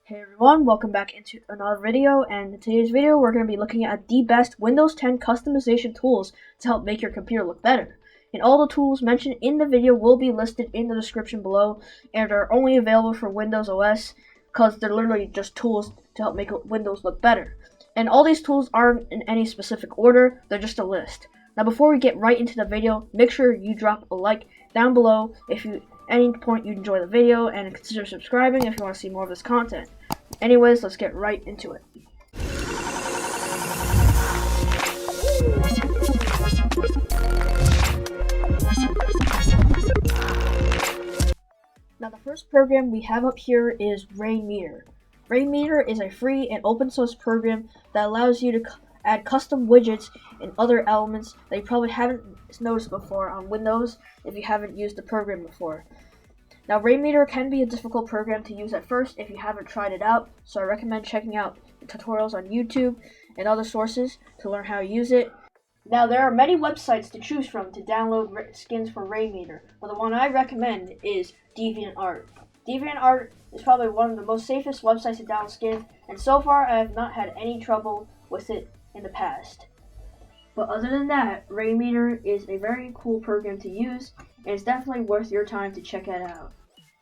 Hey everyone, welcome back into another video, and in today's video we're going to be looking at the best Windows 10 customization tools to help make your computer look better. And all the tools mentioned in the video will be listed in the description below, and are only available for Windows OS because they're literally just tools to help make Windows look better. And all these tools aren't in any specific order, they're just a list. Now before we get right into the video, make sure you drop a like down below if you any point you enjoy the video, and consider subscribing if you want to see more of this content. Anyways, let's get right into it. Now the first program we have up here is Rainmeter. Rainmeter is a free and open source program that allows you to add custom widgets and other elements that you probably haven't noticed before on Windows if you haven't used the program before. Now Rainmeter can be a difficult program to use at first if you haven't tried it out, so I recommend checking out the tutorials on YouTube and other sources to learn how to use it. Now there are many websites to choose from to download skins for Rainmeter, but the one I recommend is DeviantArt. DeviantArt is probably one of the most safest websites to download skins, and so far I have not had any trouble with it in the past. But other than that, Rainmeter is a very cool program to use, and it's definitely worth your time to check it out.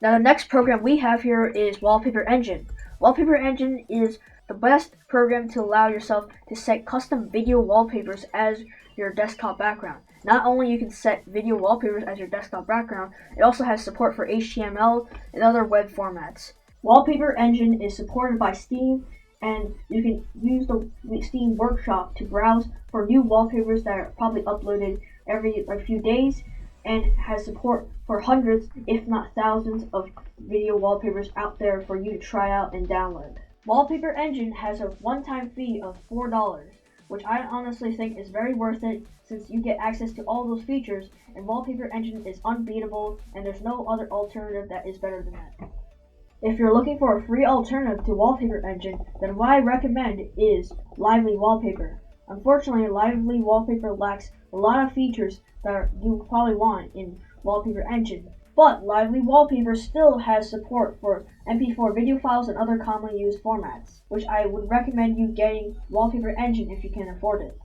Now the next program we have here is Wallpaper Engine. Wallpaper Engine is the best program to allow yourself to set custom video wallpapers as your desktop background. Not only you can set video wallpapers as your desktop background, it also has support for HTML and other web formats. Wallpaper Engine is supported by Steam, and you can use the Steam Workshop to browse for new wallpapers that are probably uploaded every few days, and has support for hundreds, if not thousands, of video wallpapers out there for you to try out and download. Wallpaper Engine has a one-time fee of $4, which I honestly think is very worth it since you get access to all those features, and Wallpaper Engine is unbeatable and there's no other alternative that is better than that. If you're looking for a free alternative to Wallpaper Engine, then what I recommend is Lively Wallpaper. Unfortunately, Lively Wallpaper lacks a lot of features that you probably want in Wallpaper Engine, but Lively Wallpaper still has support for MP4 video files and other commonly used formats, which I would recommend you getting Wallpaper Engine if you can afford it.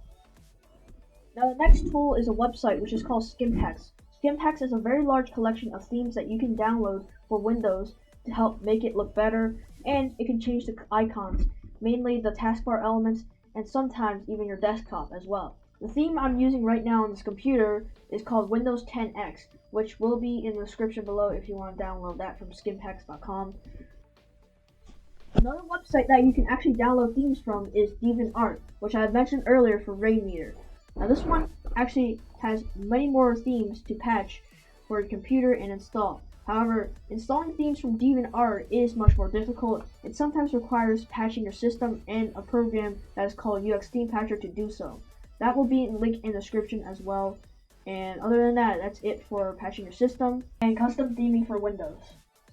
Now the next tool is a website which is called Skimpacks. Skimpacks is a very large collection of themes that you can download for Windows to help make it look better, and it can change the icons, mainly the taskbar elements, and sometimes even your desktop as well. The theme I'm using right now on this computer is called Windows 10X, which will be in the description below if you want to download that from skimpacks.com. Another website that you can actually download themes from is DeviantArt, which I had mentioned earlier for Rainmeter. Now this one actually has many more themes to patch for your computer and install. However, installing themes from DeviantArt is much more difficult and sometimes requires patching your system and a program that is called UX Theme Patcher to do so. That will be linked in the description as well. And other than that, that's it for patching your system and custom theming for Windows.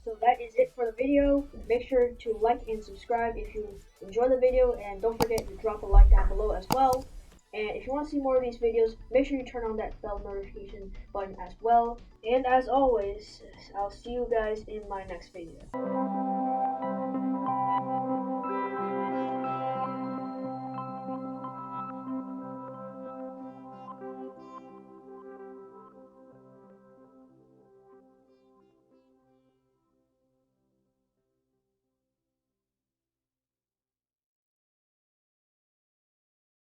So that is it for the video. Make sure to like and subscribe if you enjoy the video, and don't forget to drop a like down below as well. And if you want to see more of these videos, make sure you turn on that bell notification button as well. And as always, I'll see you guys in my next video.